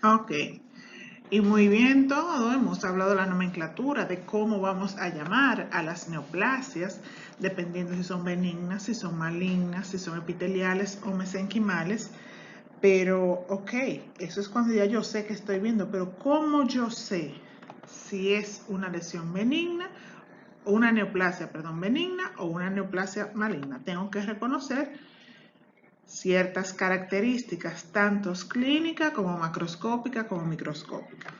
Ok, y muy bien todo. Hemos hablado de la nomenclatura, de cómo vamos a llamar a las neoplasias, dependiendo si son benignas, si son malignas, si son epiteliales o mesenquimales. Pero, ok, eso es cuando ya yo sé que estoy viendo, pero ¿cómo yo sé si es una lesión benigna, o una neoplasia, perdón, benigna o una neoplasia maligna? Tengo que reconocer ciertas características, tanto clínica como macroscópica como microscópica.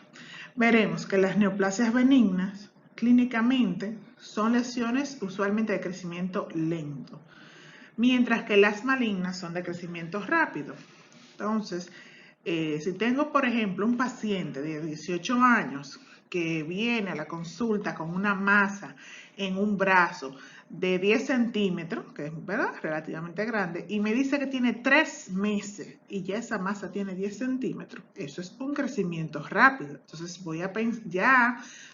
Veremos que las neoplasias benignas clínicamente son lesiones usualmente de crecimiento lento, mientras que las malignas son de crecimiento rápido. Entonces, si tengo, por ejemplo, un paciente de 18 años que viene a la consulta con una masa en un brazo de 10 centímetros, que es ¿verdad? Relativamente grande, y me dice que tiene 3 meses y ya esa masa tiene 10 centímetros, eso es un crecimiento rápido. Entonces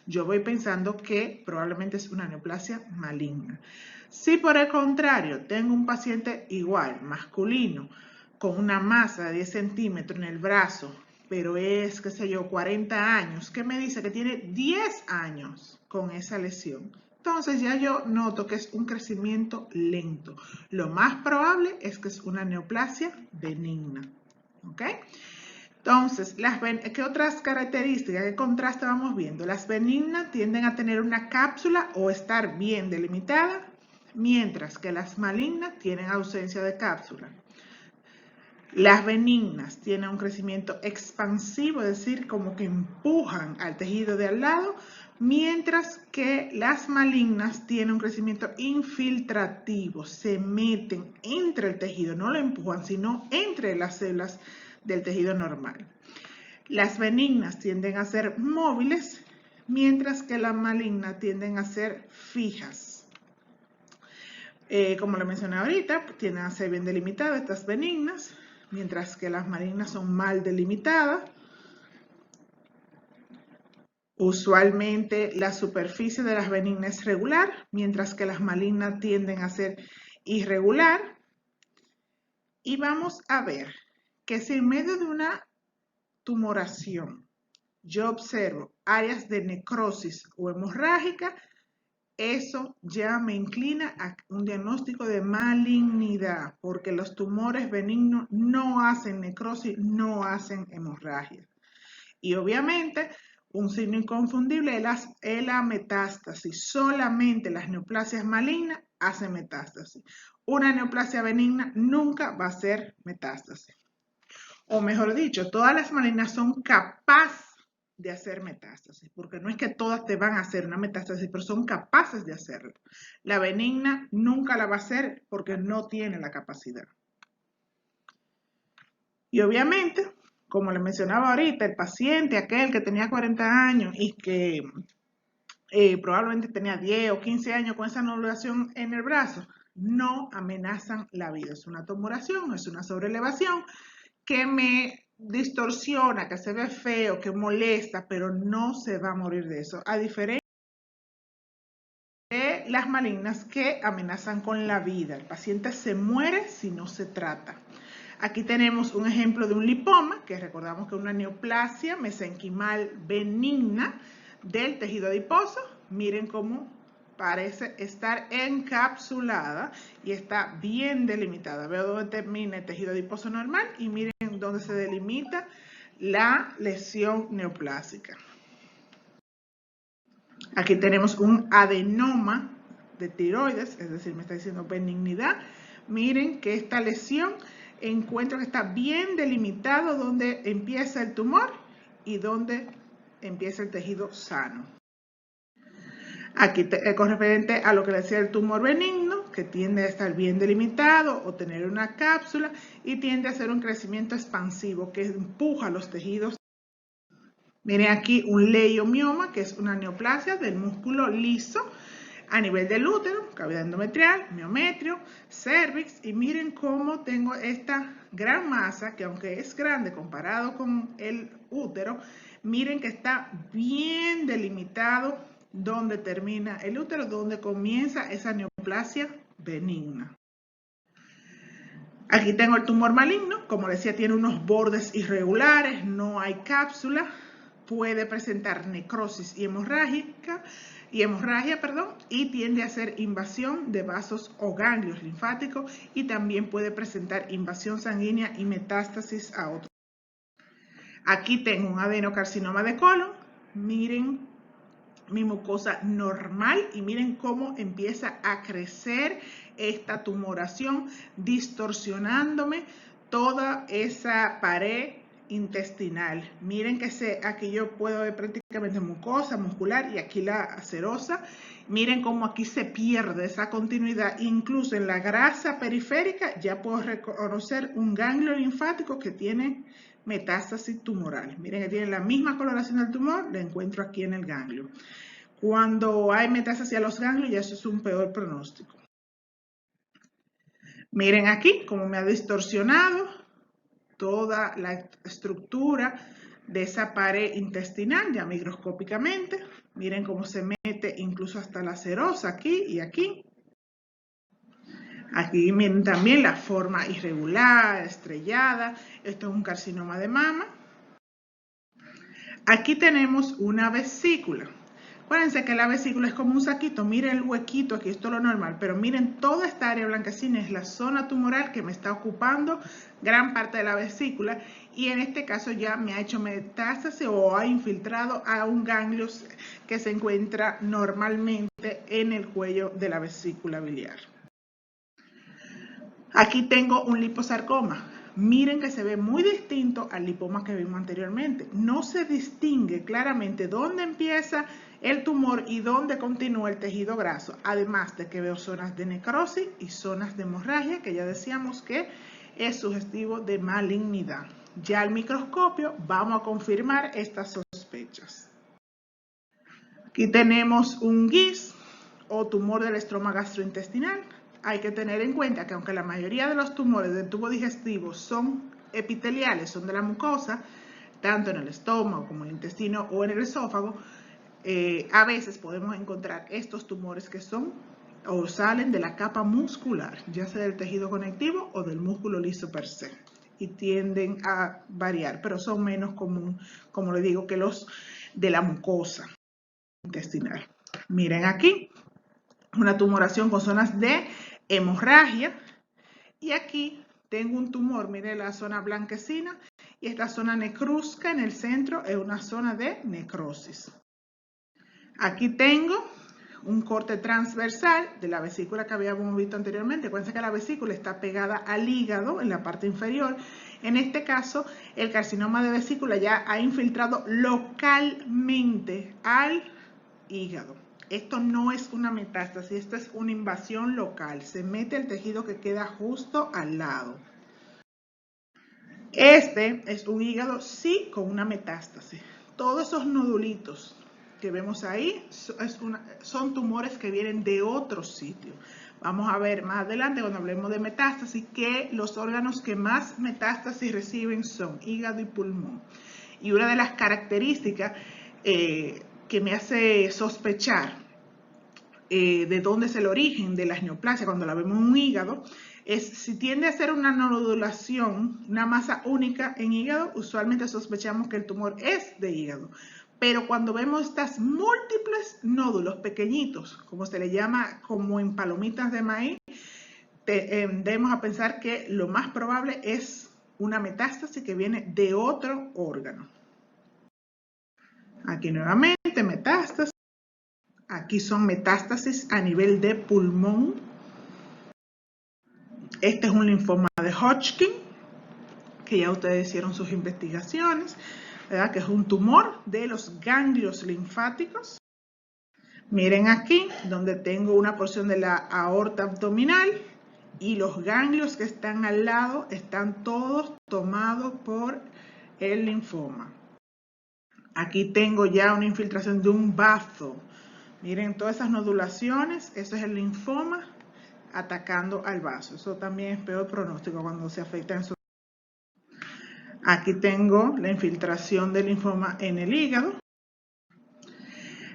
yo voy pensando que probablemente es una neoplasia maligna. Si por el contrario tengo un paciente igual, masculino, con una masa de 10 centímetros en el brazo, pero es, qué sé yo, 40 años, que me dice que tiene 10 años con esa lesión. Entonces ya yo noto que es un crecimiento lento. Lo más probable es que es una neoplasia benigna. ¿Ok? Entonces, ¿qué otras características, qué contraste vamos viendo? Las benignas tienden a tener una cápsula o estar bien delimitada, mientras que las malignas tienen ausencia de cápsula. Las benignas tienen un crecimiento expansivo, es decir, como que empujan al tejido de al lado, mientras que las malignas tienen un crecimiento infiltrativo, se meten entre el tejido, no lo empujan, sino entre las células del tejido normal. Las benignas tienden a ser móviles, mientras que las malignas tienden a ser fijas. Como lo mencioné ahorita, tienden a ser bien delimitadas estas benignas, mientras que las malignas son mal delimitadas. Usualmente la superficie de las benignas es regular, mientras que las malignas tienden a ser irregular. Y vamos a ver que si en medio de una tumoración yo observo áreas de necrosis o hemorrágica, eso ya me inclina a un diagnóstico de malignidad, porque los tumores benignos no hacen necrosis, no hacen hemorragia. Y obviamente, un signo inconfundible es la metástasis. Solamente las neoplasias malignas hacen metástasis. Una neoplasia benigna nunca va a ser metástasis. O mejor dicho, todas las malignas son capaces de hacer metástasis, porque no es que todas te van a hacer una metástasis, pero son capaces de hacerlo. La benigna nunca la va a hacer porque no tiene la capacidad. Y obviamente, como le mencionaba ahorita, el paciente, aquel que tenía 40 años y que probablemente tenía 10 o 15 años con esa anulación en el brazo, no amenazan la vida. Es una tumoración, es una sobrelevación que me distorsiona, que se ve feo, que molesta, pero no se va a morir de eso. A diferencia de las malignas que amenazan con la vida. El paciente se muere si no se trata. Aquí tenemos un ejemplo de un lipoma, que recordamos que es una neoplasia mesenquimal benigna del tejido adiposo. Miren cómo parece estar encapsulada y está bien delimitada. Veo dónde termina el tejido adiposo normal y miren dónde se delimita la lesión neoplásica. Aquí tenemos un adenoma de tiroides, es decir, me está diciendo benignidad. Miren que esta lesión encuentro que está bien delimitado donde empieza el tumor y donde empieza el tejido sano. Aquí con referente a lo que le decía el tumor benigno, que tiende a estar bien delimitado o tener una cápsula y tiende a hacer un crecimiento expansivo que empuja los tejidos. Miren aquí un leiomioma, que es una neoplasia del músculo liso a nivel del útero, cavidad endometrial, miometrio, cervix, y miren cómo tengo esta gran masa que aunque es grande comparado con el útero, miren que está bien delimitado donde termina el útero, donde comienza esa neoplasia benigna. Aquí tengo el tumor maligno, como decía, tiene unos bordes irregulares, no hay cápsula, puede presentar necrosis y hemorragia, y tiende a hacer invasión de vasos o ganglios linfáticos y también puede presentar invasión sanguínea y metástasis a otros. Aquí tengo un adenocarcinoma de colon, miren mi mucosa normal y miren cómo empieza a crecer esta tumoración, distorsionándome toda esa pared intestinal. Miren que aquí yo puedo ver prácticamente mucosa muscular y aquí la serosa. Miren cómo aquí se pierde esa continuidad. Incluso en la grasa periférica ya puedo reconocer un ganglio linfático que tiene metástasis tumoral. Miren que tiene la misma coloración del tumor, la encuentro aquí en el ganglio. Cuando hay metástasis a los ganglios, ya eso es un peor pronóstico. Miren aquí cómo me ha distorsionado toda la estructura de esa pared intestinal, ya microscópicamente. Miren cómo se mete incluso hasta la serosa aquí y aquí. Aquí miren también la forma irregular, estrellada. Esto es un carcinoma de mama. Aquí tenemos una vesícula. Acuérdense que la vesícula es como un saquito. Miren el huequito aquí, esto es lo normal. Pero miren, toda esta área blanquecina es la zona tumoral que me está ocupando gran parte de la vesícula. Y en este caso ya me ha hecho metástasis o ha infiltrado a un ganglio que se encuentra normalmente en el cuello de la vesícula biliar. Aquí tengo un liposarcoma. Miren que se ve muy distinto al lipoma que vimos anteriormente. No se distingue claramente dónde empieza el tumor y dónde continúa el tejido graso. Además de que veo zonas de necrosis y zonas de hemorragia, que ya decíamos que es sugestivo de malignidad. Ya al microscopio vamos a confirmar estas sospechas. Aquí tenemos un GIS o tumor del estroma gastrointestinal. Hay que tener en cuenta que aunque la mayoría de los tumores del tubo digestivo son epiteliales, son de la mucosa, tanto en el estómago como en el intestino o en el esófago, a veces podemos encontrar estos tumores que son o salen de la capa muscular, ya sea del tejido conectivo o del músculo liso per se, y tienden a variar, pero son menos común, como les digo, que los de la mucosa intestinal. Miren aquí, una tumoración con zonas de hemorragia, y aquí tengo un tumor, miren la zona blanquecina, y esta zona necrusca en el centro es una zona de necrosis. Aquí tengo un corte transversal de la vesícula que habíamos visto anteriormente. Acuérdense que la vesícula está pegada al hígado en la parte inferior. En este caso, el carcinoma de vesícula ya ha infiltrado localmente al hígado. Esto no es una metástasis, esto es una invasión local. Se mete el tejido que queda justo al lado. Este es un hígado, sí, con una metástasis. Todos esos nodulitos que vemos ahí son tumores que vienen de otro sitio. Vamos a ver más adelante cuando hablemos de metástasis que los órganos que más metástasis reciben son hígado y pulmón. Y una de las características que me hace sospechar de dónde es el origen de la neoplasia cuando la vemos en un hígado es si tiende a ser una nodulación, una masa única en hígado, usualmente sospechamos que el tumor es de hígado. Pero cuando vemos estas múltiples nódulos pequeñitos, como se le llama, como en palomitas de maíz, tendemos a pensar que lo más probable es una metástasis que viene de otro órgano. Aquí nuevamente metástasis. Aquí son metástasis a nivel de pulmón. Este es un linfoma de Hodgkin, que ya ustedes hicieron sus investigaciones, ¿verdad? Que es un tumor de los ganglios linfáticos. Miren aquí, donde tengo una porción de la aorta abdominal y los ganglios que están al lado están todos tomados por el linfoma. Aquí tengo ya una infiltración de un bazo. Miren todas esas nodulaciones, eso es el linfoma atacando al vaso. Eso también es peor pronóstico cuando se afecta en su... Aquí tengo la infiltración del linfoma en el hígado.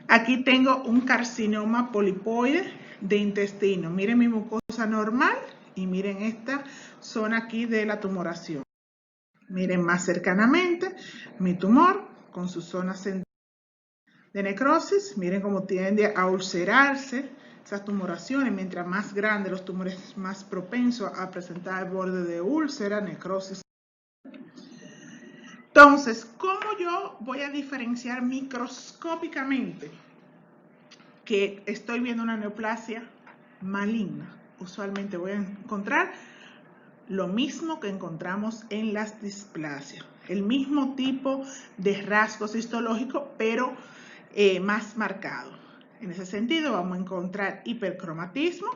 Aquí tengo un carcinoma polipoide de intestino. Miren mi mucosa normal y miren esta zona aquí de la tumoración. Miren más cercanamente mi tumor con su zona central de necrosis. Miren cómo tiende a ulcerarse esas tumoraciones. Mientras más grandes los tumores, más propensos a presentar el borde de úlcera, necrosis. Entonces, ¿cómo yo voy a diferenciar microscópicamente que estoy viendo una neoplasia maligna? Usualmente voy a encontrar lo mismo que encontramos en las displasias, el mismo tipo de rasgos histológicos, pero más marcado. En ese sentido vamos a encontrar hipercromatismo,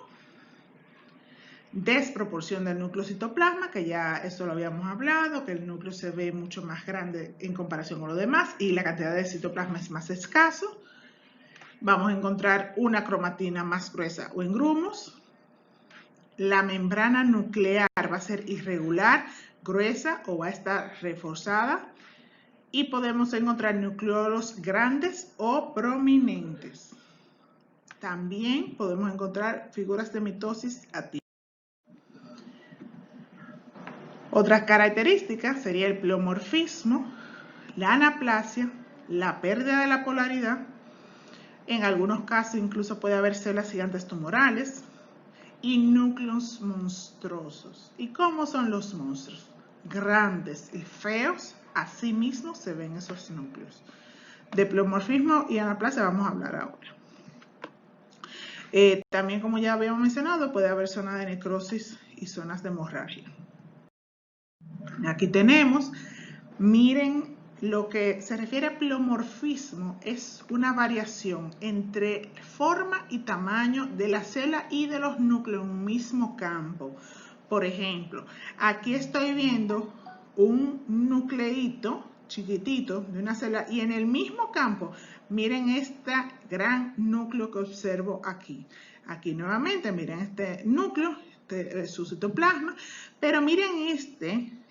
desproporción del núcleo citoplasma, que ya eso lo habíamos hablado, que el núcleo se ve mucho más grande en comparación con lo demás y la cantidad de citoplasma es más escaso. Vamos a encontrar una cromatina más gruesa o en grumos. La membrana nuclear va a ser irregular, gruesa o va a estar reforzada. Y podemos encontrar nucleolos grandes o prominentes. También podemos encontrar figuras de mitosis atípica. Otras características sería el pleomorfismo, la anaplasia, la pérdida de la polaridad. En algunos casos incluso puede haber células gigantes tumorales y núcleos monstruosos. ¿Y cómo son los monstruos? Grandes y feos, así mismo se ven esos núcleos. De pleomorfismo y anaplasia vamos a hablar ahora. También, como ya habíamos mencionado, puede haber zonas de necrosis y zonas de hemorragia. Aquí tenemos, miren, lo que se refiere a pleomorfismo es una variación entre forma y tamaño de la célula y de los núcleos en un mismo campo. Por ejemplo, aquí estoy viendo un nucleito chiquitito de una célula y en el mismo campo, miren este gran núcleo que observo aquí. Aquí nuevamente, miren este núcleo, su citoplasma, pero miren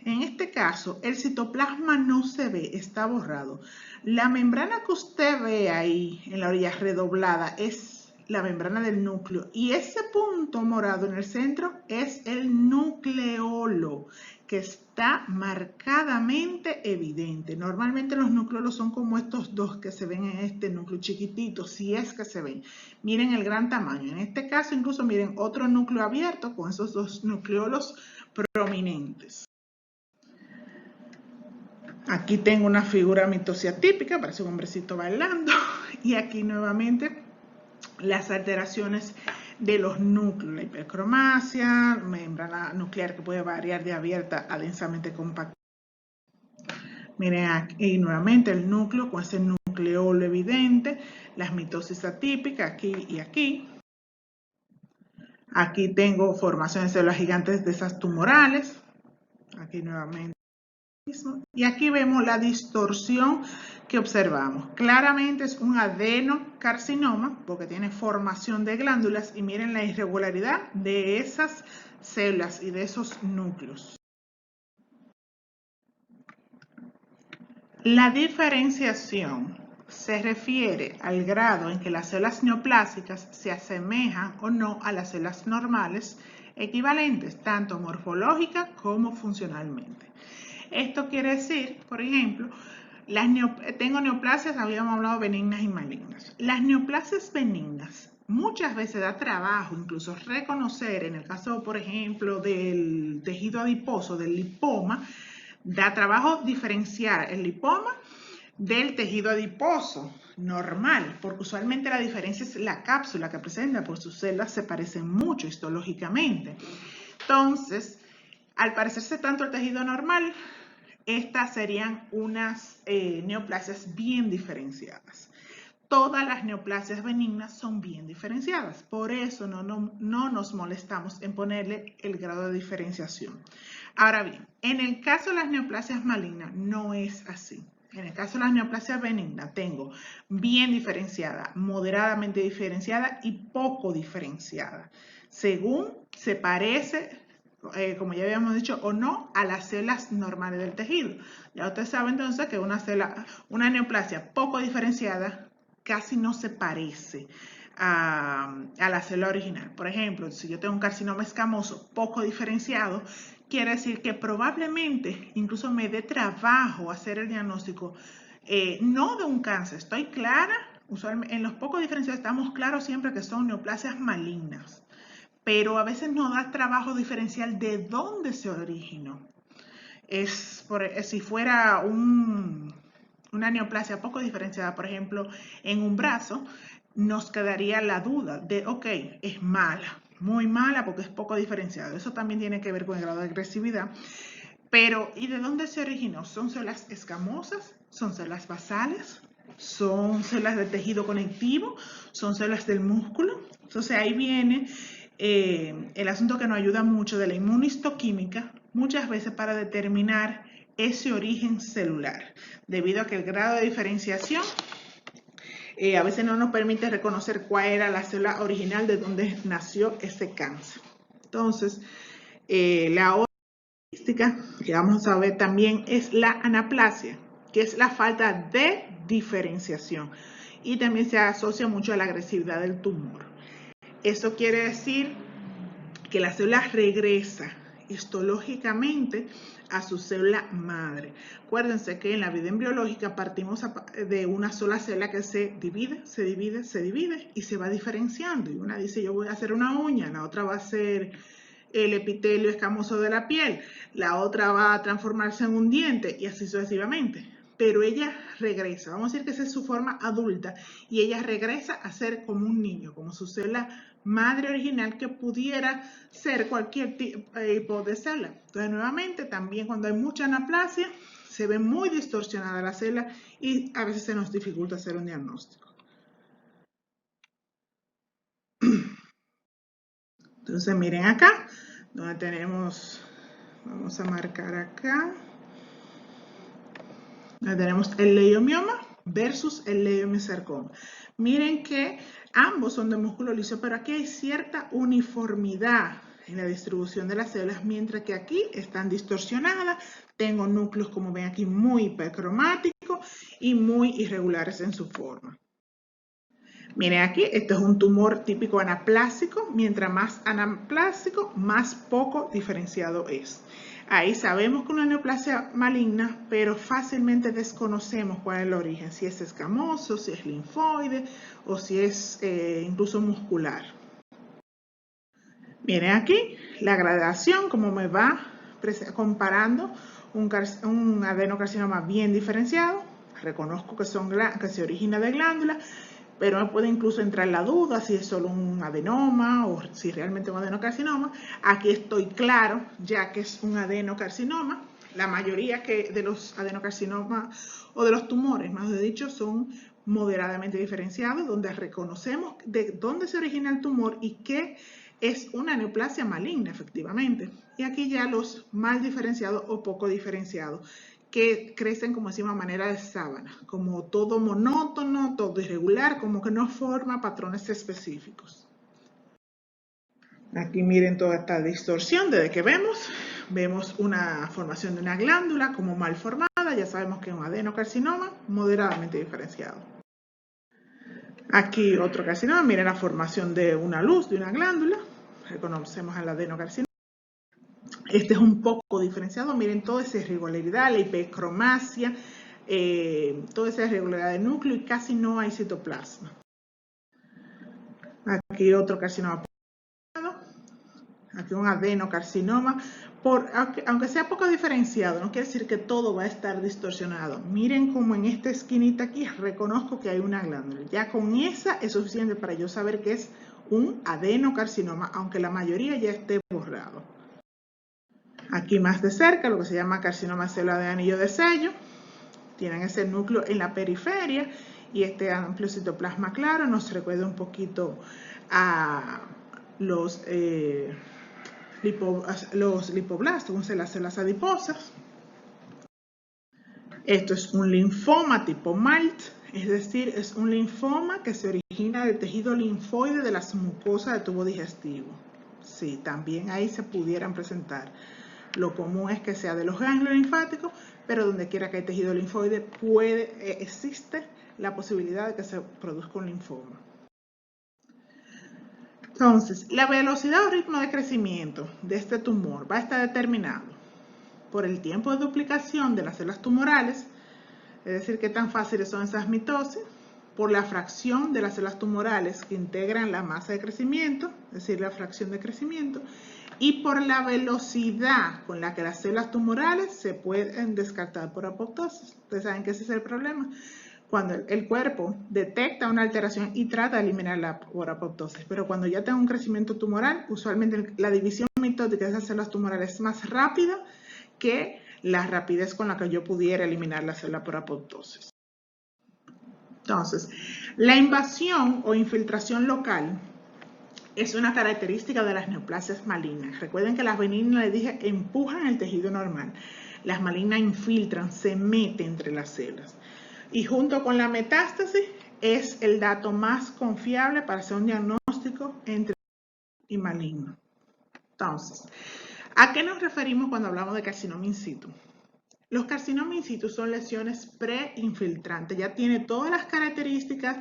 en este caso, el citoplasma no se ve, está borrado. La membrana que usted ve ahí en la orilla redoblada es la membrana del núcleo y ese punto morado en el centro es el nucleolo que está marcadamente evidente. Normalmente los nucleolos son como estos dos que se ven en este núcleo chiquitito, si es que se ven. Miren el gran tamaño. En este caso incluso miren otro núcleo abierto con esos dos nucleolos prominentes. Aquí tengo una figura mitosis atípica, parece un hombrecito bailando. Y aquí nuevamente las alteraciones de los núcleos, la hipercromasia, membrana nuclear que puede variar de abierta a densamente compacta. Miren aquí nuevamente el núcleo con ese nucleolo evidente, las mitosis atípicas aquí y aquí. Aquí tengo formación de células gigantes de esas tumorales. Aquí nuevamente. Y aquí vemos la distorsión que observamos. Claramente es un adenocarcinoma porque tiene formación de glándulas y miren la irregularidad de esas células y de esos núcleos. La diferenciación se refiere al grado en que las células neoplásicas se asemejan o no a las células normales equivalentes, tanto morfológica como funcionalmente. Esto quiere decir, por ejemplo, tengo neoplasias, habíamos hablado benignas y malignas. Las neoplasias benignas muchas veces da trabajo incluso reconocer, en el caso, por ejemplo, del tejido adiposo, del lipoma, da trabajo diferenciar el lipoma del tejido adiposo normal, porque usualmente la diferencia es la cápsula que presenta, porque sus células se parecen mucho histológicamente. Entonces, al parecerse tanto al tejido normal, estas serían unas neoplasias bien diferenciadas. Todas las neoplasias benignas son bien diferenciadas, por eso no nos molestamos en ponerle el grado de diferenciación. Ahora bien, en el caso de las neoplasias malignas no es así. En el caso de las neoplasias benignas tengo bien diferenciada, moderadamente diferenciada y poco diferenciada, según se parece, como ya habíamos dicho, o no a las células normales del tejido. Ya usted sabe entonces que una neoplasia poco diferenciada casi no se parece a la célula original. Por ejemplo, si yo tengo un carcinoma escamoso poco diferenciado, quiere decir que probablemente incluso me dé trabajo hacer el diagnóstico, no de un cáncer. Estoy clara, usualmente en los poco diferenciados estamos claros siempre que son neoplasias malignas, pero a veces nos da trabajo diferencial de dónde se originó. Si fuera una neoplasia poco diferenciada, por ejemplo, en un brazo, nos quedaría la duda de, ok, es mala, muy mala porque es poco diferenciado. Eso también tiene que ver con el grado de agresividad. Pero, ¿y de dónde se originó? ¿Son células escamosas? ¿Son células basales? ¿Son células de tejido conectivo? ¿Son células del músculo? Entonces ahí viene el asunto que nos ayuda mucho de la inmunistoquímica, muchas veces para determinar ese origen celular, debido a que el grado de diferenciación a veces no nos permite reconocer cuál era la célula original de donde nació ese cáncer. Entonces, la otra característica que vamos a ver también es la anaplasia, que es la falta de diferenciación y también se asocia mucho a la agresividad del tumor. Eso quiere decir que la célula regresa histológicamente a su célula madre. Acuérdense que en la vida embriológica partimos de una sola célula que se divide y se va diferenciando. Y una dice, yo voy a hacer una uña, la otra va a ser el epitelio escamoso de la piel, la otra va a transformarse en un diente y así sucesivamente. Pero ella regresa, vamos a decir que esa es su forma adulta, y ella regresa a ser como un niño, como su célula madre original, que pudiera ser cualquier tipo de célula. Entonces, nuevamente, también cuando hay mucha anaplasia, se ve muy distorsionada la célula y a veces se nos dificulta hacer un diagnóstico. Entonces, miren acá, donde tenemos, vamos a marcar acá, tenemos el leiomioma versus el leiomyosarcoma. Miren que ambos son de músculo liso, pero aquí hay cierta uniformidad en la distribución de las células, mientras que aquí están distorsionadas. Tengo núcleos, como ven aquí, muy hipercromáticos y muy irregulares en su forma. Miren aquí, esto es un tumor típico anaplásico. Mientras más anaplásico, más poco diferenciado es. Ahí sabemos que es una neoplasia maligna, pero fácilmente desconocemos cuál es el origen, si es escamoso, si es linfoide o si es incluso muscular. Miren aquí la gradación, como me va comparando un adenocarcinoma bien diferenciado. Reconozco que se origina de glándulas, pero me puede incluso entrar la duda si es solo un adenoma o si realmente es un adenocarcinoma. Aquí estoy claro, ya que es un adenocarcinoma. La mayoría de los adenocarcinomas o de los tumores, más dicho, son moderadamente diferenciados, donde reconocemos de dónde se origina el tumor y qué es una neoplasia maligna, efectivamente. Y aquí ya los mal diferenciados o poco diferenciados, que crecen como decimos a manera de sábana, como todo monótono, todo irregular, como que no forma patrones específicos. Aquí miren toda esta distorsión desde que vemos una formación de una glándula como mal formada, ya sabemos que es un adenocarcinoma moderadamente diferenciado. Aquí otro carcinoma, miren la formación de una luz de una glándula, reconocemos al adenocarcinoma. Este es un poco diferenciado, miren toda esa irregularidad, la hipercromasia, toda esa irregularidad de núcleo y casi no hay citoplasma. Aquí otro carcinoma, aquí un adenocarcinoma, aunque sea poco diferenciado, no quiere decir que todo va a estar distorsionado. Miren como en esta esquinita aquí reconozco que hay una glándula. Ya con esa es suficiente para yo saber que es un adenocarcinoma, aunque la mayoría ya esté borrado. Aquí más de cerca, lo que se llama carcinoma celular de anillo de sello. Tienen ese núcleo en la periferia y este amplio citoplasma claro nos recuerda un poquito a los lipoblastos, las células adiposas. Esto es un linfoma tipo MALT, es decir, es un linfoma que se origina del tejido linfoide de las mucosas del tubo digestivo. Sí, también ahí se pudieran presentar. Lo común es que sea de los ganglios linfáticos, pero donde quiera que hay tejido linfoide existe la posibilidad de que se produzca un linfoma. Entonces, la velocidad o ritmo de crecimiento de este tumor va a estar determinado por el tiempo de duplicación de las células tumorales, es decir, qué tan fáciles son esas mitosis, por la fracción de las células tumorales que integran la masa de crecimiento, es decir, la fracción de crecimiento, y por la velocidad con la que las células tumorales se pueden descartar por apoptosis. Ustedes saben que ese es el problema. Cuando el cuerpo detecta una alteración y trata de eliminarla por apoptosis, pero cuando ya tengo un crecimiento tumoral, usualmente la división mitótica de esas células tumorales es más rápida que la rapidez con la que yo pudiera eliminar la célula por apoptosis. Entonces, la invasión o infiltración local es una característica de las neoplasias malignas. Recuerden que las benignas, les dije, empujan el tejido normal. Las malignas infiltran, se meten entre las células. Y junto con la metástasis es el dato más confiable para hacer un diagnóstico entre y maligno. Entonces, ¿a qué nos referimos cuando hablamos de carcinoma in situ? Los carcinomas in situ son lesiones preinfiltrantes, ya tiene todas las características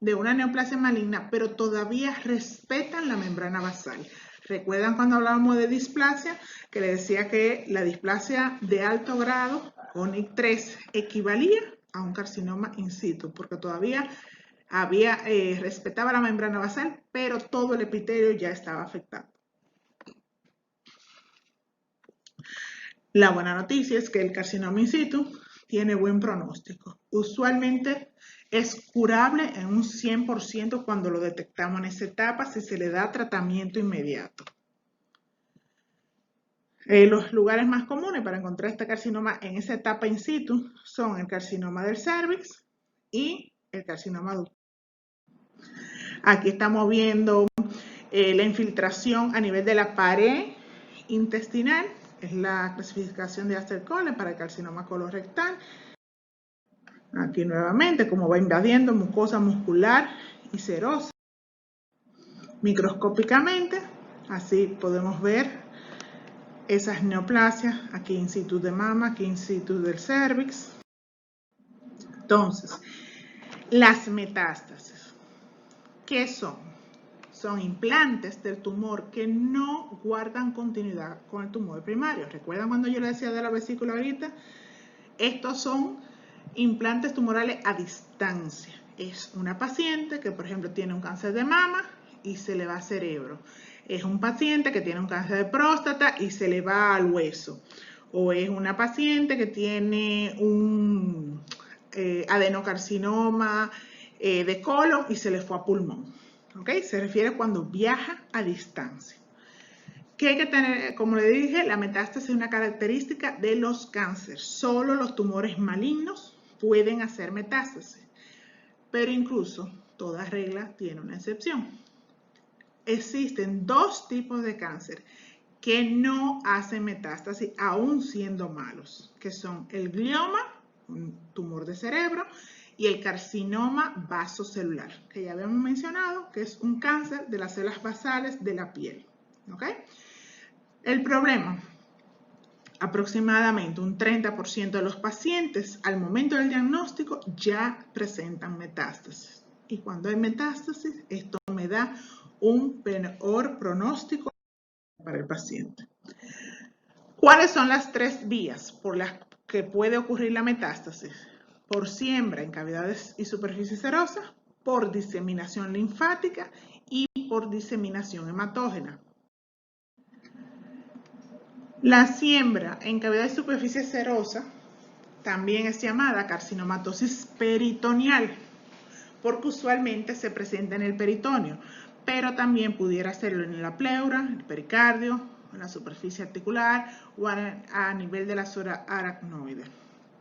de una neoplasia maligna, pero todavía respetan la membrana basal. ¿Recuerdan cuando hablábamos de displasia? Que les decía que la displasia de alto grado, CONIC3, equivalía a un carcinoma in situ, porque todavía respetaba la membrana basal, pero todo el epitelio ya estaba afectado. La buena noticia es que el carcinoma in situ tiene buen pronóstico. Usualmente es curable en un 100% cuando lo detectamos en esa etapa si se le da tratamiento inmediato. Los lugares más comunes para encontrar este carcinoma en esa etapa in situ son el carcinoma del cervix y el carcinoma ductal. Aquí estamos viendo la infiltración a nivel de la pared intestinal. Es la clasificación de Aster-Collins para el carcinoma colorectal. Aquí nuevamente, como va invadiendo mucosa muscular y serosa. Microscópicamente, así podemos ver esas neoplasias, aquí in situ de mama, aquí in situ del cervix. Entonces, las metástasis, ¿qué son? Son implantes del tumor que no guardan continuidad con el tumor primario. ¿Recuerdan cuando yo les decía de la vesícula ahorita? Estos son implantes tumorales a distancia. Es una paciente que, por ejemplo, tiene un cáncer de mama y se le va al cerebro. Es un paciente que tiene un cáncer de próstata y se le va al hueso. O es una paciente que tiene un adenocarcinoma de colon y se le fue a pulmón. ¿Okay? Se refiere cuando viaja a distancia. ¿Qué hay que tener? Como le dije, la metástasis es una característica de los cánceres. Solo los tumores malignos pueden hacer metástasis. Pero incluso toda regla tiene una excepción. Existen dos tipos de cáncer que no hacen metástasis aún siendo malos, que son el glioma, un tumor de cerebro, y el carcinoma vasocelular, que ya habíamos mencionado, que es un cáncer de las células basales de la piel. ¿Okay? El problema, aproximadamente un 30% de los pacientes al momento del diagnóstico ya presentan metástasis. Y cuando hay metástasis, esto me da un peor pronóstico para el paciente. ¿Cuáles son las tres vías por las que puede ocurrir la metástasis? Por siembra en cavidades y superficie serosa, por diseminación linfática y por diseminación hematógena. La siembra en cavidad y superficie serosa también es llamada carcinomatosis peritoneal, porque usualmente se presenta en el peritoneo, pero también pudiera hacerlo en la pleura, el pericardio, en la superficie articular o a nivel de la zona aracnoide.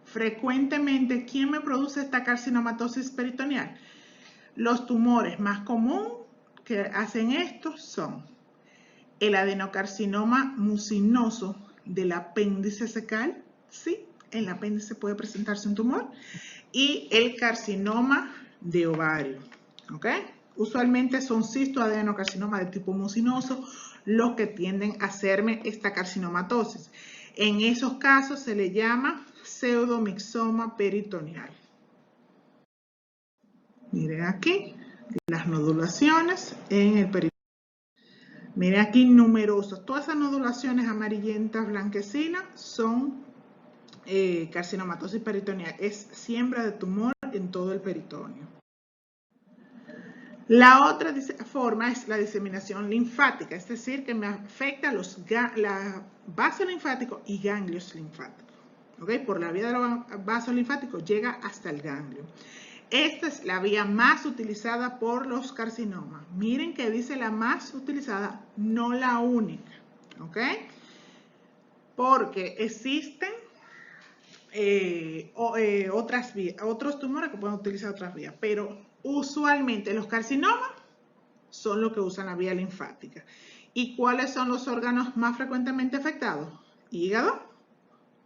Frecuentemente, ¿quién me produce esta carcinomatosis peritoneal? Los tumores más comunes que hacen esto son el adenocarcinoma mucinoso del apéndice fecal, sí, en el apéndice puede presentarse un tumor, y el carcinoma de ovario, ¿ok? Usualmente son cistoadenocarcinoma de tipo mucinoso los que tienden a hacerme esta carcinomatosis. En esos casos se le llama pseudomixoma peritoneal. Miren aquí las nodulaciones en el peritoneo. Miren aquí numerosos. Todas esas nodulaciones amarillentas, blanquecinas son carcinomatosis peritoneal. Es siembra de tumor en todo el peritoneo. La otra forma es la diseminación linfática, es decir, que me afecta los vasos linfáticos y ganglios linfáticos. ¿Okay? Por la vía de los vasos linfáticos llega hasta el ganglio. Esta es la vía más utilizada por los carcinomas. Miren que dice la más utilizada, no la única. ¿Ok? Porque existen otras vías, otros tumores que pueden utilizar otras vías, pero usualmente los carcinomas son los que usan la vía linfática. ¿Y cuáles son los órganos más frecuentemente afectados? Hígado,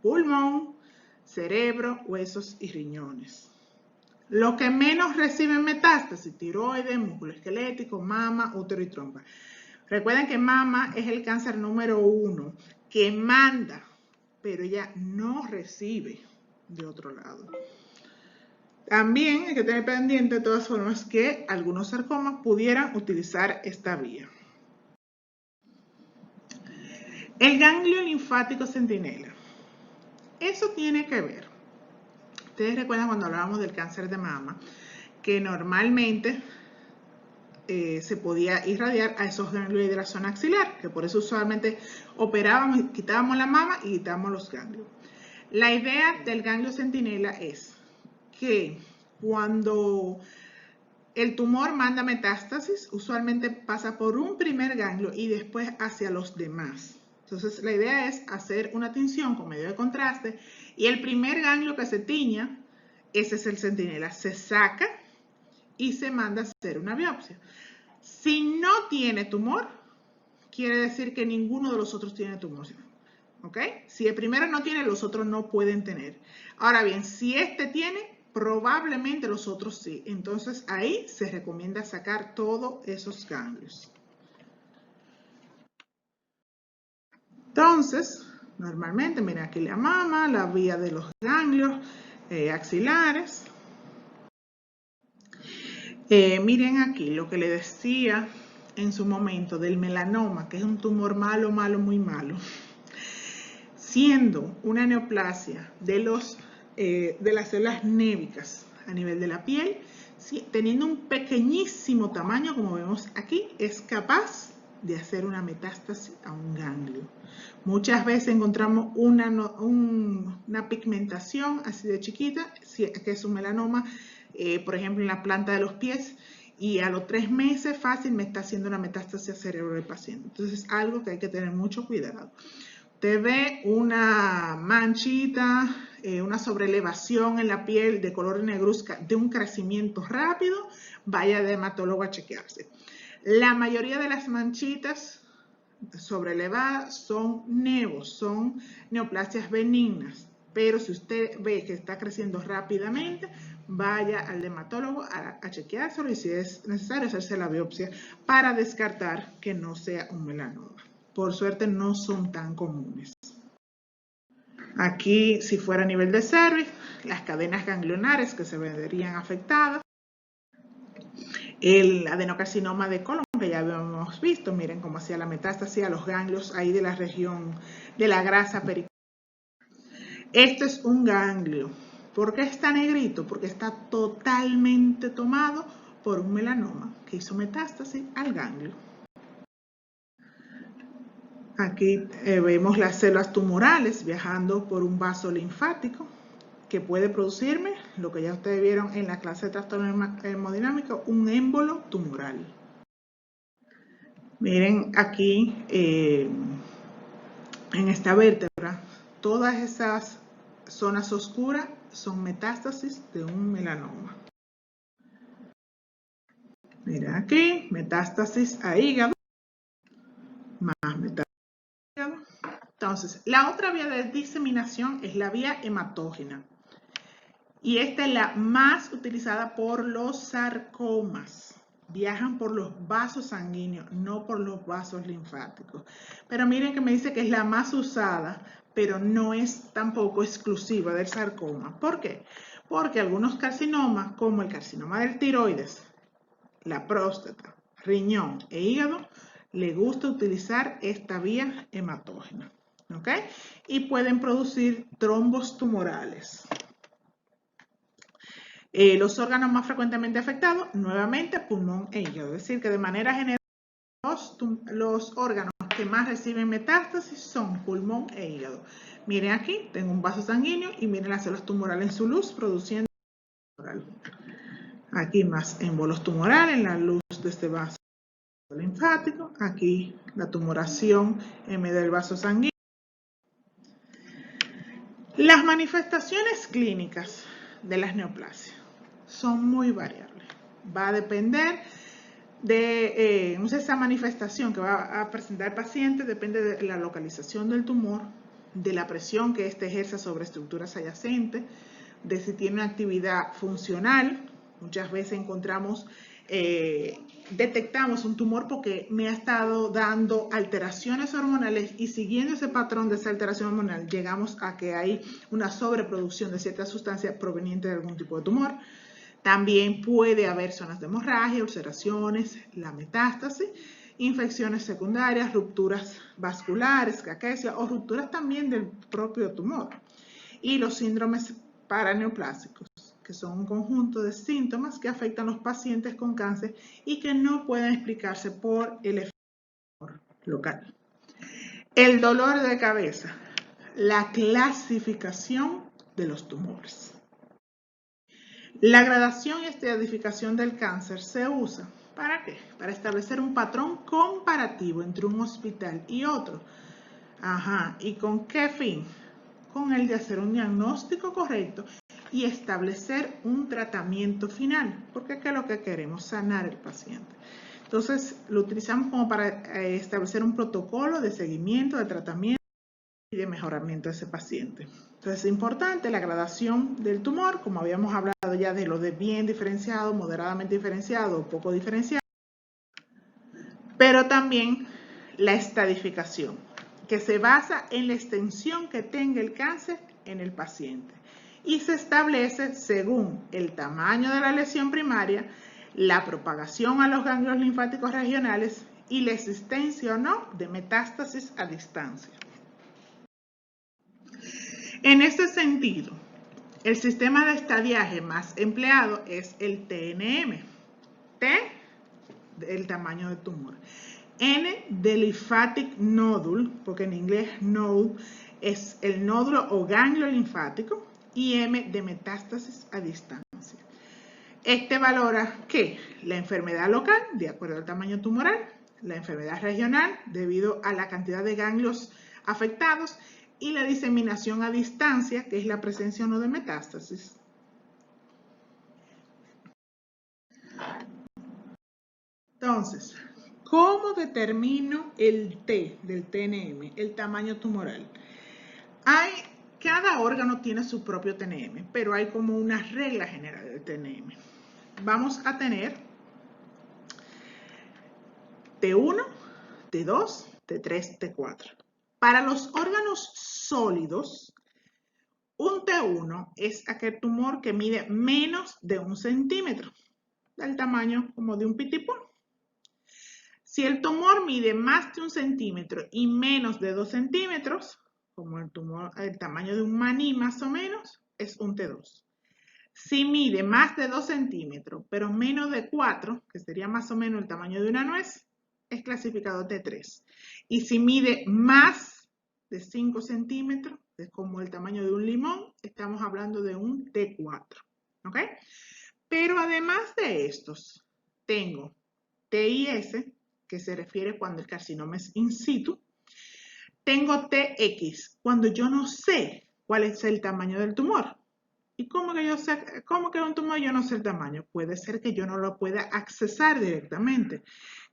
pulmón, cerebro, huesos y riñones. Los que menos reciben metástasis, tiroides, músculo esquelético, mama, útero y trompa. Recuerden que mama es el cáncer número 1 que manda, pero ella no recibe de otro lado. También hay que tener pendiente de todas formas que algunos sarcomas pudieran utilizar esta vía. El ganglio linfático centinela. Eso tiene que ver. Ustedes recuerdan cuando hablábamos del cáncer de mama, que normalmente se podía irradiar a esos ganglios de la zona axilar, que por eso usualmente operábamos, quitábamos la mama y quitábamos los ganglios. La idea del ganglio centinela es que cuando el tumor manda metástasis, usualmente pasa por un primer ganglio y después hacia los demás. Entonces, la idea es hacer una tinción con medio de contraste y el primer ganglio que se tiña, ese es el centinela, se saca y se manda a hacer una biopsia. Si no tiene tumor, quiere decir que ninguno de los otros tiene tumor. ¿Ok? Si el primero no tiene, los otros no pueden tener. Ahora bien, si este tiene, probablemente los otros sí. Entonces ahí se recomienda sacar todos esos ganglios. Entonces, normalmente, miren aquí la mama, la vía de los ganglios axilares. Miren aquí lo que le decía en su momento del melanoma, que es un tumor malo, malo, muy malo. Siendo una neoplasia de las células névicas a nivel de la piel, teniendo un pequeñísimo tamaño, como vemos aquí, es capaz de hacer una metástasis a un ganglio. Muchas veces encontramos una pigmentación así de chiquita, que es un melanoma, por ejemplo, en la planta de los pies, y a los 3 meses fácil me está haciendo una metástasis al cerebro del paciente. Entonces es algo que hay que tener mucho cuidado. Usted ve una manchita, una sobrelevación en la piel de color negruzca de un crecimiento rápido, vaya al dermatólogo a chequearse. La mayoría de las manchitas sobrelevadas son nevos, son neoplasias benignas, pero si usted ve que está creciendo rápidamente, vaya al dermatólogo a chequeárselo y si es necesario hacerse la biopsia para descartar que no sea un melanoma. Por suerte no son tan comunes. Aquí, si fuera a nivel de cervix, las cadenas ganglionares que se verían afectadas. El adenocarcinoma de colon, que ya habíamos visto, miren cómo hacía la metástasis a los ganglios ahí de la región de la grasa pericardial. Esto es un ganglio. ¿Por qué está negrito? Porque está totalmente tomado por un melanoma que hizo metástasis al ganglio. Aquí vemos las células tumorales viajando por un vaso linfático que puede producirme, lo que ya ustedes vieron en la clase de trastorno hemodinámico, un émbolo tumoral. Miren aquí en esta vértebra, todas esas zonas oscuras son metástasis de un melanoma. Miren aquí, metástasis a hígado, más metástasis. Entonces, la otra vía de diseminación es la vía hematógena. Y esta es la más utilizada por los sarcomas. Viajan por los vasos sanguíneos, no por los vasos linfáticos. Pero miren que me dice que es la más usada, pero no es tampoco exclusiva del sarcoma. ¿Por qué? Porque algunos carcinomas, como el carcinoma del tiroides, la próstata, riñón e hígado, le gusta utilizar esta vía hematógena, ¿ok? Y pueden producir trombos tumorales. Los órganos más frecuentemente afectados, nuevamente pulmón e hígado. Es decir, que de manera general los órganos que más reciben metástasis son pulmón e hígado. Miren aquí, tengo un vaso sanguíneo y miren las células tumorales en su luz produciendo tumoral. Aquí más émbolos tumorales en la luz de este vaso linfático. Aquí la tumoración en medio del vaso sanguíneo. Las manifestaciones clínicas de las neoplasias son muy variables. Va a depender de esa manifestación que va a presentar el paciente, depende de la localización del tumor, de la presión que éste ejerza sobre estructuras adyacentes, de si tiene una actividad funcional. Muchas veces encontramos, detectamos un tumor porque me ha estado dando alteraciones hormonales y siguiendo ese patrón de esa alteración hormonal llegamos a que hay una sobreproducción de cierta sustancia proveniente de algún tipo de tumor. También puede haber zonas de hemorragia, ulceraciones, la metástasis, infecciones secundarias, rupturas vasculares, caquesia o rupturas también del propio tumor. Y los síndromes paraneoplásicos, que son un conjunto de síntomas que afectan a los pacientes con cáncer y que no pueden explicarse por el efecto local. El dolor de cabeza, la clasificación de los tumores. La gradación y estratificación del cáncer se usa ¿para qué? Para establecer un patrón comparativo entre un hospital y otro. Ajá, ¿y con qué fin? Con el de hacer un diagnóstico correcto y establecer un tratamiento final, porque ¿qué es lo que queremos? Sanar al paciente. Entonces, lo utilizamos como para establecer un protocolo de seguimiento, de tratamiento y de mejoramiento de ese paciente. Entonces, es importante la gradación del tumor, como habíamos hablado ya de lo de bien diferenciado, moderadamente diferenciado o poco diferenciado, pero también la estadificación, que se basa en la extensión que tenga el cáncer en el paciente y se establece según el tamaño de la lesión primaria, la propagación a los ganglios linfáticos regionales y la existencia o no de metástasis a distancia. En este sentido, el sistema de estadiaje más empleado es el TNM. T, el tamaño del tumor. N, de lymphatic nodule, porque en inglés node es el nódulo o ganglio linfático, y M, de metástasis a distancia. Este valora que la enfermedad local, de acuerdo al tamaño tumoral, la enfermedad regional, debido a la cantidad de ganglios afectados, y la diseminación a distancia, que es la presencia o no de metástasis. Entonces, ¿cómo determino el T del TNM, el tamaño tumoral? Cada órgano tiene su propio TNM, pero hay como una regla general del TNM. Vamos a tener T1, T2, T3, T4. Para los órganos sólidos, un T1 es aquel tumor que mide menos de 1 centímetro, del tamaño como de un pitipón. Si el tumor mide más de 1 centímetro y menos de 2 centímetros, como el tamaño de un maní más o menos, es un T2. Si mide más de 2 centímetros, pero menos de 4, que sería más o menos el tamaño de una nuez, es clasificado T3. Y si mide más de 5 centímetros, es como el tamaño de un limón, estamos hablando de un T4. ¿Ok? Pero además de estos, tengo TIS, que se refiere cuando el carcinoma es in situ. Tengo TX, cuando yo no sé cuál es el tamaño del tumor. ¿Y cómo que yo sé, cómo que un tumor yo no sé el tamaño? Puede ser que yo no lo pueda accesar directamente,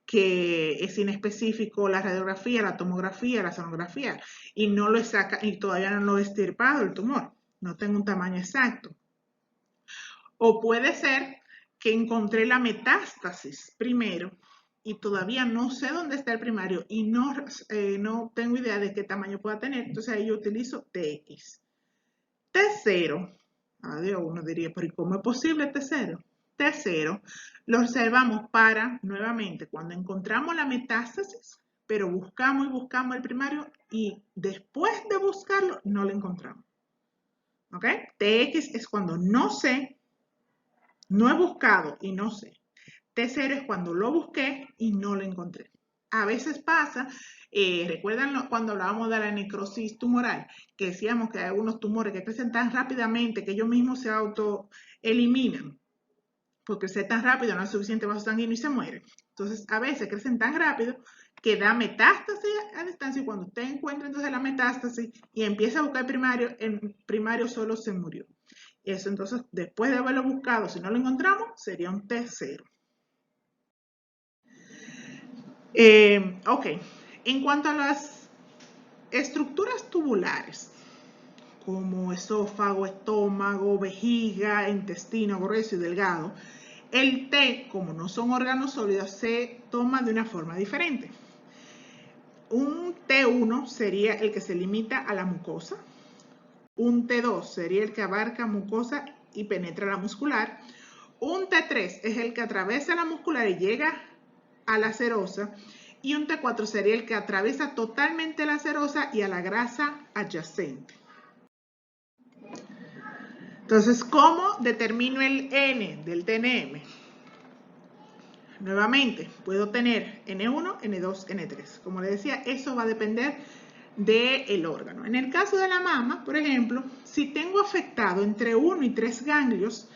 que es inespecífico la radiografía, la tomografía, la sonografía, y no lo saca, y todavía no lo he extirpado el tumor. No tengo un tamaño exacto. O puede ser que encontré la metástasis primero y todavía no sé dónde está el primario y no tengo idea de qué tamaño pueda tener, entonces ahí yo utilizo TX. T0, adiós, uno diría, pero ¿y cómo es posible T0? T0 lo reservamos para, nuevamente, cuando encontramos la metástasis, pero buscamos y buscamos el primario y después de buscarlo no lo encontramos. ¿Ok? TX es cuando no sé, no he buscado y no sé. T0 es cuando lo busqué y no lo encontré. A veces pasa, recuerdan cuando hablábamos de la necrosis tumoral, que decíamos que hay algunos tumores que crecen tan rápidamente que ellos mismos se autoeliminan, porque crece tan rápido, no hay suficiente vaso sanguíneo y se muere. Entonces, a veces crecen tan rápido que da metástasis a distancia y cuando usted encuentra entonces la metástasis y empieza a buscar el primario solo se murió. Eso entonces, después de haberlo buscado, si no lo encontramos, sería un T0. Ok, en cuanto a las estructuras tubulares, como esófago, estómago, vejiga, intestino grueso y delgado, el T, como no son órganos sólidos, se toma de una forma diferente. Un T1 sería el que se limita a la mucosa. Un T2 sería el que abarca mucosa y penetra la muscular. Un T3 es el que atraviesa la muscular y llega a la serosa. Y un T4 sería el que atraviesa totalmente la serosa y a la grasa adyacente. Entonces, ¿cómo determino el N del TNM? Nuevamente, puedo tener N1, N2, N3. Como les decía, eso va a depender del órgano. En el caso de la mama, por ejemplo, si tengo afectado entre 1 y 3 ganglios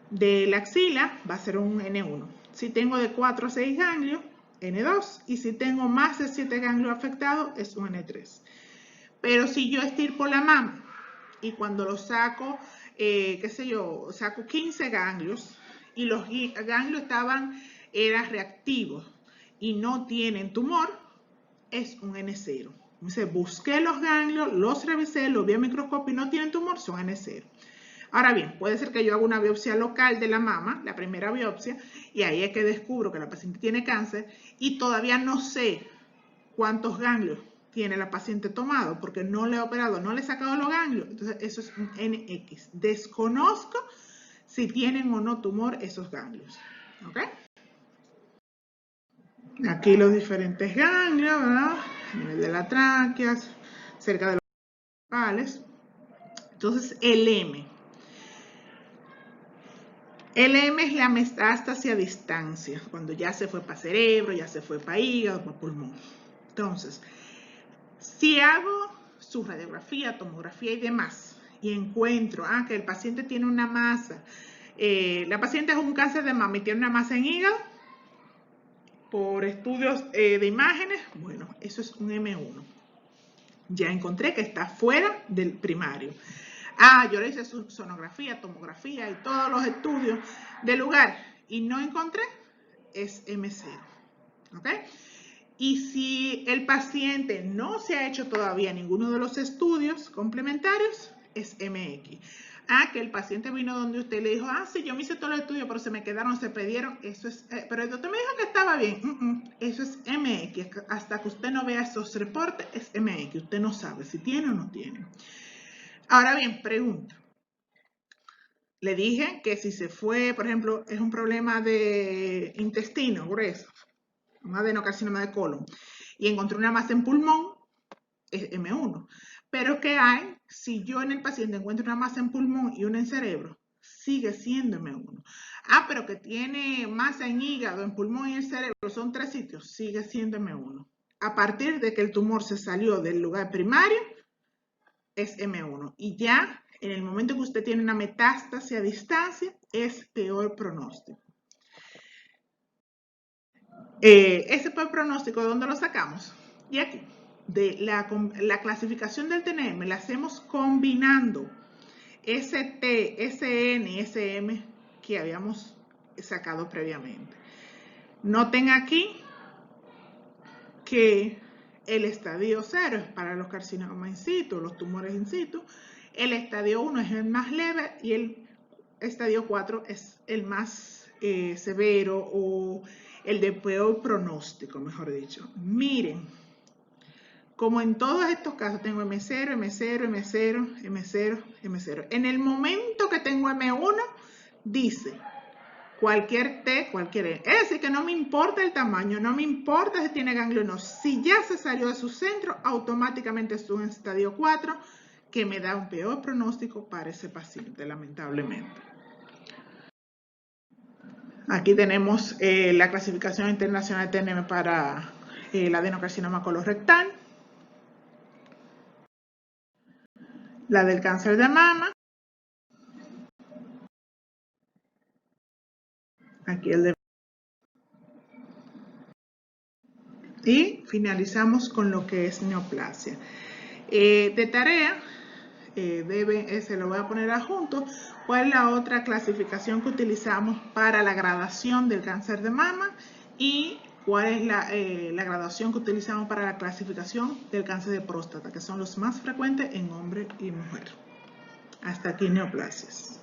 de la axila, va a ser un N1. Si tengo de 4 a 6 ganglios, N2. Y si tengo más de 7 ganglios afectados, es un N3. Pero si yo estirpo la mama y cuando lo saco, qué sé yo, saco 15 ganglios y los ganglios eran reactivos y no tienen tumor, es un N0. Entonces busqué los ganglios, los revisé, los vi a microscopio y no tienen tumor, son N0. Ahora bien, puede ser que yo haga una biopsia local de la mama, la primera biopsia, y ahí es que descubro que la paciente tiene cáncer y todavía no sé cuántos ganglios tiene la paciente tomado porque no le he operado, no le he sacado los ganglios. Entonces eso es un NX. Desconozco si tienen o no tumor esos ganglios. ¿Ok? Aquí los diferentes ganglios, ¿verdad? A nivel de la tráquea, cerca de los principales. Entonces, el M. El M es la metástasis a distancia, cuando ya se fue para cerebro, ya se fue para hígado, para pulmón. Entonces, si hago su radiografía, tomografía y demás, y encuentro que el paciente tiene una masa, la paciente es un cáncer de mama y tiene una masa en hígado, por estudios de imágenes, bueno, eso es un M1. Ya encontré que está fuera del primario. Yo le hice su sonografía, tomografía y todos los estudios del lugar y no encontré, es M0. ¿Ok? Y si el paciente no se ha hecho todavía ninguno de los estudios complementarios, es MX. Que el paciente vino donde usted le dijo, sí, yo me hice todos los estudios, pero se me quedaron, se perdieron. Eso es, pero el doctor me dijo que estaba bien. Eso es MX. Hasta que usted no vea esos reportes, es MX. Usted no sabe si tiene o no tiene. Ahora bien, pregunta. Le dije que si se fue, por ejemplo, es un problema de intestino grueso, un adenocarcinoma de colon, y encontré una masa en pulmón, es M1. Pero ¿qué hay si yo en el paciente encuentro una masa en pulmón y una en cerebro? Sigue siendo M1. Pero que tiene masa en hígado, en pulmón y en cerebro, son 3 sitios, sigue siendo M1. A partir de que el tumor se salió del lugar primario, es M1. Y ya en el momento que usted tiene una metástasis a distancia, es peor pronóstico. Ese peor pronóstico, ¿de dónde lo sacamos? Y aquí, de la clasificación del TNM, la hacemos combinando ST, SN y SM que habíamos sacado previamente. Noten aquí que el estadio 0 es para los carcinomas in situ, los tumores in situ. El estadio 1 es el más leve y el estadio 4 es el más severo o el de peor pronóstico, mejor dicho. Miren, como en todos estos casos tengo M0, M0, M0, M0, M0. En el momento que tengo M1, dice cualquier T, cualquier E. Es decir, que no me importa el tamaño, no me importa si tiene ganglio o no. Si ya se salió de su centro, automáticamente estuvo en estadio 4, que me da un peor pronóstico para ese paciente, lamentablemente. Aquí tenemos la clasificación internacional de TNM para el adenocarcinoma colorectal, la del cáncer de mama, aquí el de... Y finalizamos con lo que es neoplasia. De tarea, se lo voy a poner adjunto, cuál es la otra clasificación que utilizamos para la gradación del cáncer de mama y cuál es la gradación que utilizamos para la clasificación del cáncer de próstata, que son los más frecuentes en hombre y mujer. Hasta aquí neoplasias.